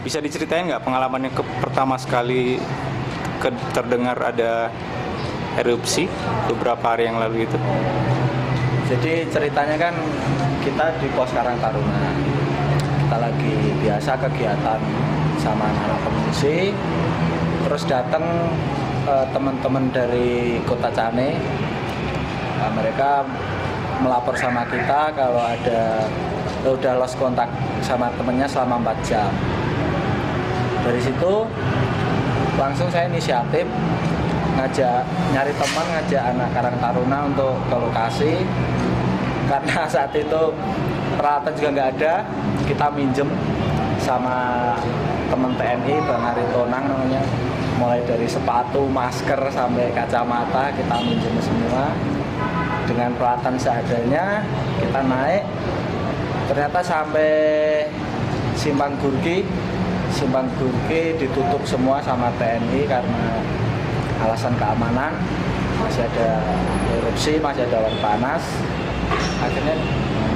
Bisa diceritain nggak pengalamannya pertama sekali terdengar ada erupsi beberapa hari yang lalu itu? Jadi ceritanya kan kita di Pos Karang Taruna, kita lagi biasa kegiatan sama anak-anak pengungsi, terus datang teman-teman dari Kota Cane. Nah, mereka melapor sama kita kalau udah lost kontak sama temennya selama 4 jam. Dari situ langsung saya inisiatif nyari teman, ngajak anak Karang Taruna untuk ke lokasi. Karena saat itu peralatan juga nggak ada, kita minjem sama teman TNI, Bang Ari Tonang namanya. Mulai dari sepatu, masker sampai kacamata kita minjem semua. Dengan peralatan seadanya kita naik, ternyata sampai Simpang Gurki ditutup semua sama TNI karena alasan keamanan. Masih ada erupsi, masih ada awan panas. Akhirnya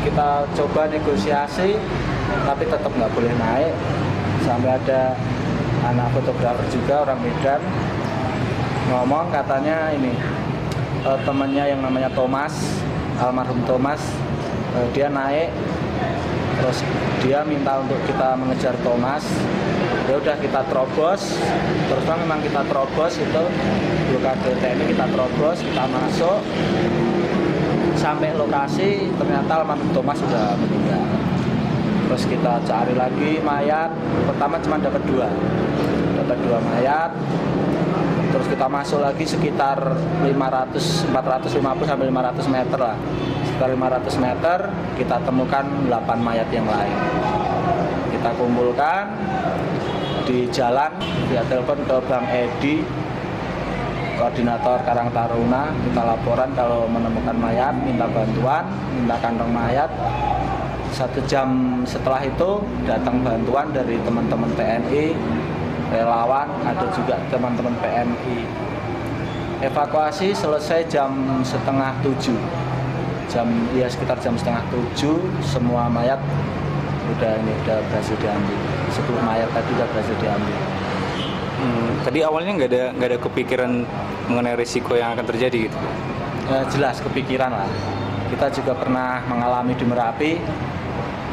kita coba negosiasi, tapi tetap nggak boleh naik. Sampai ada anak fotografer juga orang Medan ngomong, katanya ini temannya yang namanya Thomas, almarhum Thomas, dia naik, terus dia minta untuk kita mengejar Thomas. Ya udah kita terobos, terus memang kita terobos itu blokade TNI, kita terobos, kita masuk sampai lokasi, ternyata almarhum Thomas sudah meninggal. Terus kita cari lagi mayat, pertama cuma dapat 2 mayat. Terus kita masuk lagi sekitar 450 sampai 500 meter lah. Sekitar 500 meter kita temukan 8 mayat yang lain. Kita kumpulkan di jalan, via telepon ke Bang Edi, koordinator Karang Taruna. Kita laporan kalau menemukan mayat, minta bantuan, minta kantong mayat. 1 jam setelah itu datang bantuan dari teman-teman TNI, relawan, ada juga teman-teman PMI. Evakuasi selesai jam setengah 7, sekitar jam setengah 7, semua mayat udah berhasil diambil. 10 mayat tadi udah berhasil diambil. Tadi awalnya nggak ada kepikiran mengenai risiko yang akan terjadi gitu? Jelas kepikiran lah. Kita juga pernah mengalami di Merapi.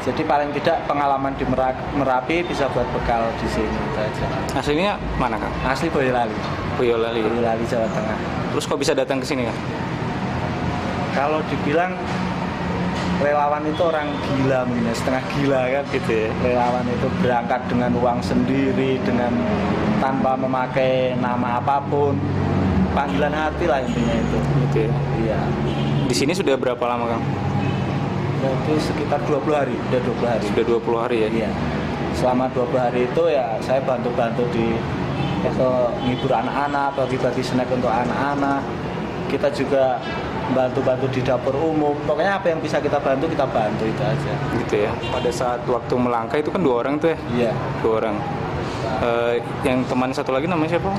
Jadi paling tidak pengalaman di Merapi bisa buat bekal di sini, itu aja. Aslinya mana, Kang? Asli Boyolali. Boyolali, Jawa Tengah. Terus kok bisa datang ke sini, Kang? Kalau dibilang relawan itu orang gila, mungkin setengah gila kan gitu ya. Relawan itu berangkat dengan uang sendiri, dengan tanpa memakai nama apapun. Panggilan hati lah intinya itu. Gitu ya. Iya. Di sini sudah berapa lama, Kang? Jadi sekitar 20 hari, udah 20 hari. Sudah 20 hari ya? Iya. Selama 20 hari itu ya saya bantu-bantu di ngibur anak-anak, bagi-bagi snack untuk anak-anak. Kita juga bantu-bantu di dapur umum. Pokoknya apa yang bisa kita bantu itu aja. Gitu ya. Pada saat waktu melangkah itu kan 2 orang tuh ya? Iya. 2 orang. Yang teman satu lagi namanya siapa?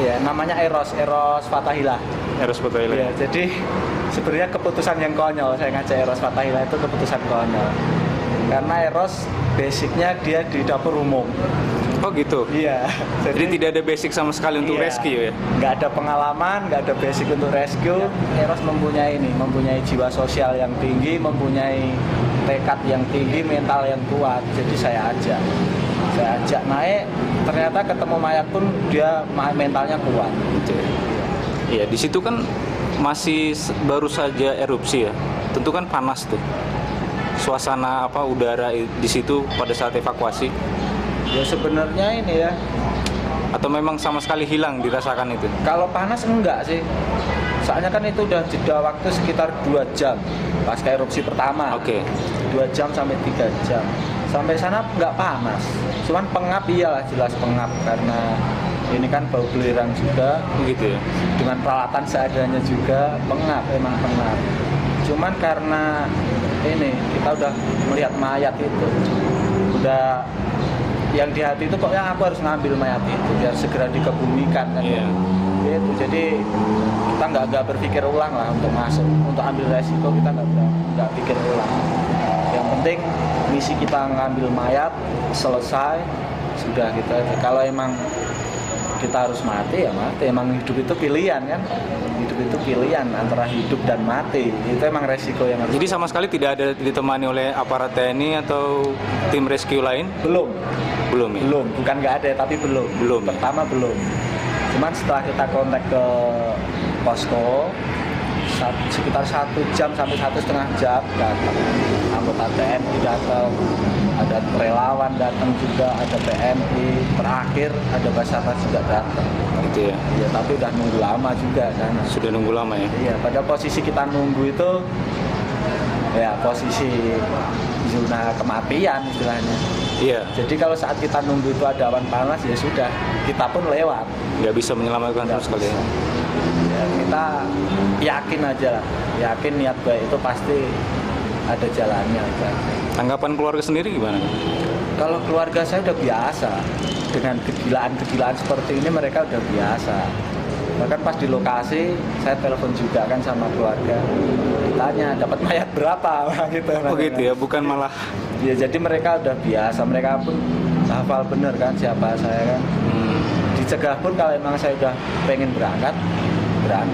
Iya, namanya Eros Fatahillah. Eros Fatahillah. Iya, jadi sebenarnya keputusan yang konyol. Saya ngajak Eros Fatahillah itu keputusan konyol. Karena Eros basicnya dia di dapur umum. Oh gitu? Iya. Jadi tidak ada basic sama sekali untuk iya, rescue ya? Nggak ada pengalaman, nggak ada basic untuk rescue. Eros mempunyai jiwa sosial yang tinggi, mempunyai tekad yang tinggi, mental yang kuat. Jadi saya ajak naik, ternyata ketemu mayat pun dia mentalnya kuat. Iya, di situ kan masih baru saja erupsi ya. Tentu kan panas tuh. Suasana udara di situ pada saat evakuasi? Ya sebenarnya ini ya. Atau memang sama sekali hilang dirasakan itu? Kalau panas enggak sih. Soalnya kan itu udah jeda waktu sekitar 2 jam pasca erupsi pertama. Oke. 2 jam sampai 3 jam. Sampai sana nggak panas. Cuman pengap, iyalah jelas pengap karena ini kan bau belerang juga. Gitu ya. Dengan peralatan seadanya juga emang pengap. Cuman karena ini kita udah melihat mayat itu, udah yang di hati itu pokoknya aku harus ngambil mayat itu biar segera dikebumikan kan. Iya. Gitu. Jadi kita nggak berpikir ulang lah untuk masuk, untuk ambil resiko kita nggak pikir ulang. Yang penting misi kita ngambil mayat selesai, sudah gitu aja. Kalau emang kita harus mati ya mati, emang hidup itu pilihan kan, hidup itu pilihan antara hidup dan mati, itu emang resiko yang harus. Jadi sama sekali tidak ada ditemani oleh aparat TNI atau tim rescue lain? belum Ya? belum, bukan nggak ada tapi belum Ya? pertama belum, cuman setelah kita kontak ke posko sekitar 1 jam sampai 1,5 jam datang anggota TNI, datang ada relawan datang juga, ada PMI, terakhir ada Basarnas juga datang Gitu ya. ya, tapi udah nunggu lama juga kan. Sudah nunggu lama ya? Iya, pada posisi kita nunggu itu ya posisi zona kematian istilahnya. Iya. Jadi kalau saat kita nunggu itu ada awan panas ya sudah, kita pun lewat. Nggak bisa menyelamatkan sama sekali ya? Ya, kita yakin aja lah, yakin niat baik itu pasti ada jalannya. Tanggapan keluarga sendiri gimana? Kalau keluarga saya udah biasa dengan kegilaan-kegilaan seperti ini, mereka udah biasa. Bahkan pas di lokasi saya telepon juga kan sama keluarga, ditanya dapat mayat berapa gitu. Oh gitu ya, bukan malah. Ya jadi mereka udah biasa, mereka pun hafal bener kan siapa saya kan. Dicegah pun kalau emang saya udah pengen berangkat Ya.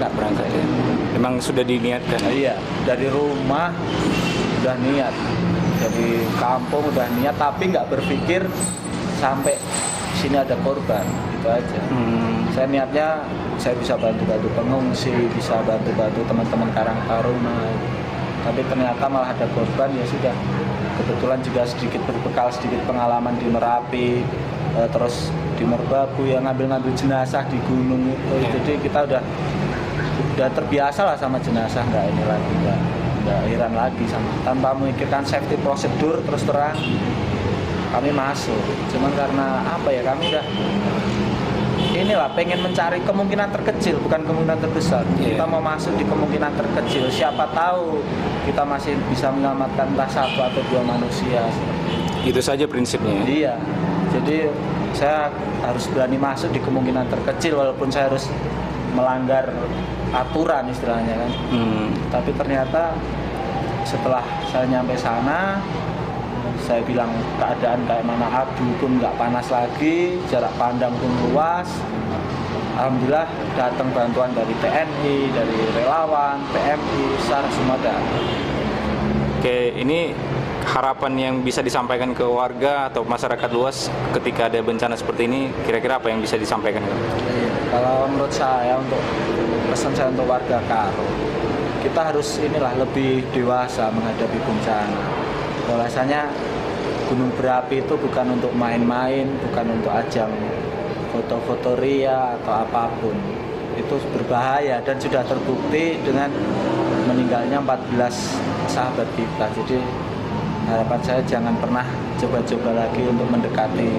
Memang sudah diniatkan. Iya, dari rumah udah niat, dari kampung udah niat, tapi nggak berpikir sampai sini ada korban, gitu aja. Saya niatnya saya bisa bantu-bantu pengungsi, bisa bantu-bantu teman-teman Karang Taruna, tapi ternyata malah ada korban. Ya sudah, kebetulan juga sedikit berbekal, sedikit pengalaman di Merapi, terus di Merbabu yang ngambil-ngambil jenazah di gunung itu. Jadi kita udah terbiasa lah sama jenazah, nggak ini lagi, nggak heran lagi sama, tanpa memikirkan safety prosedur. Terus terang kami masuk, cuman karena apa ya, kami udah inilah pengen mencari kemungkinan terkecil, bukan kemungkinan terbesar. Kita mau masuk di kemungkinan terkecil, siapa tahu kita masih bisa menyelamatkan entah 1 atau 2 manusia. Itu saja prinsipnya. Iya, jadi saya harus berani masuk di kemungkinan terkecil, walaupun saya harus melanggar aturan istilahnya kan. Tapi ternyata setelah saya nyampe sana, saya bilang keadaan kayak mana, abu pun nggak panas lagi, jarak pandang pun luas. Alhamdulillah datang bantuan dari TNI, dari relawan, PMI, SAR, semua datang. Oke, ini harapan yang bisa disampaikan ke warga atau masyarakat luas ketika ada bencana seperti ini, kira-kira apa yang bisa disampaikan? Kalau menurut saya, untuk pesan saya untuk warga Karo, kita harus lebih dewasa menghadapi bencana. Bahwasanya gunung berapi itu bukan untuk main-main, bukan untuk ajang foto-foto ria atau apapun. Itu berbahaya dan sudah terbukti dengan meninggalnya 14 sahabat kita. Jadi harapan saya jangan pernah coba-coba lagi untuk mendekati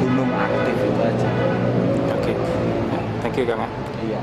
gunung aktif itu aja. Oke, thank you Kang. Iya.